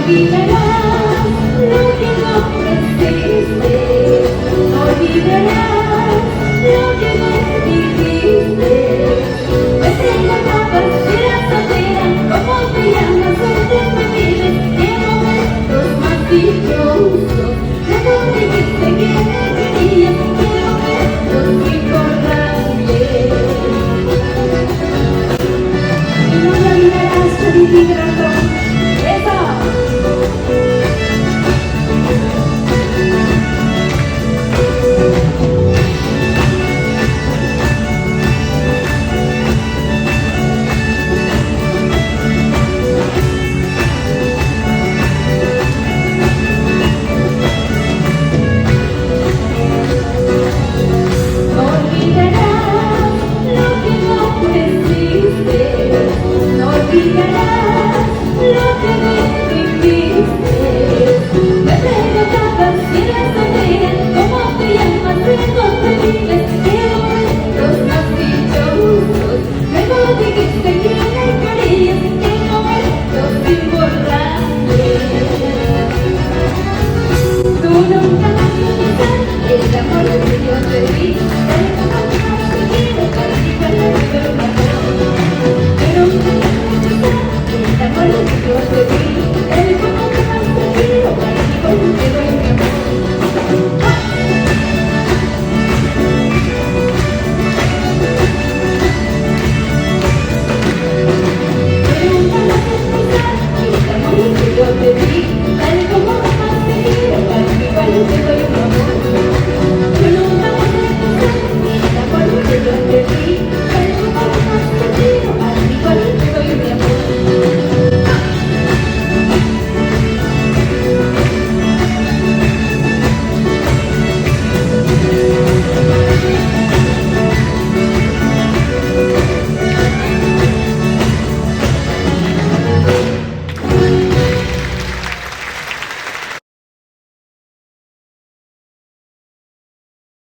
olvidarás lo que no existe, no olvidarás lo que me dijiste. Me preguntabas si eras soltera, cómo te llamas, dónde me vives, qué momentos más dichosos. Luego dijiste que me querías, qué momentos importantes. Y no me olvidarás tu divino razón. ¡Eso! No olvidarás lo que no existe, no olvidarás lo que me dijiste. Me preguntabas si eras soltera, cómo te llamas, de dónde vives, qué momentos más dichosos. Luego dijiste que me querías, qué momentos importantes. Tú nunca me piensas el amor que yo te di, el amor que quiero para ti, para ti, pero mi amor. Tú nunca me piensas el amor que yo te di, el amor que quiero para ti, para ti, pero mi amor.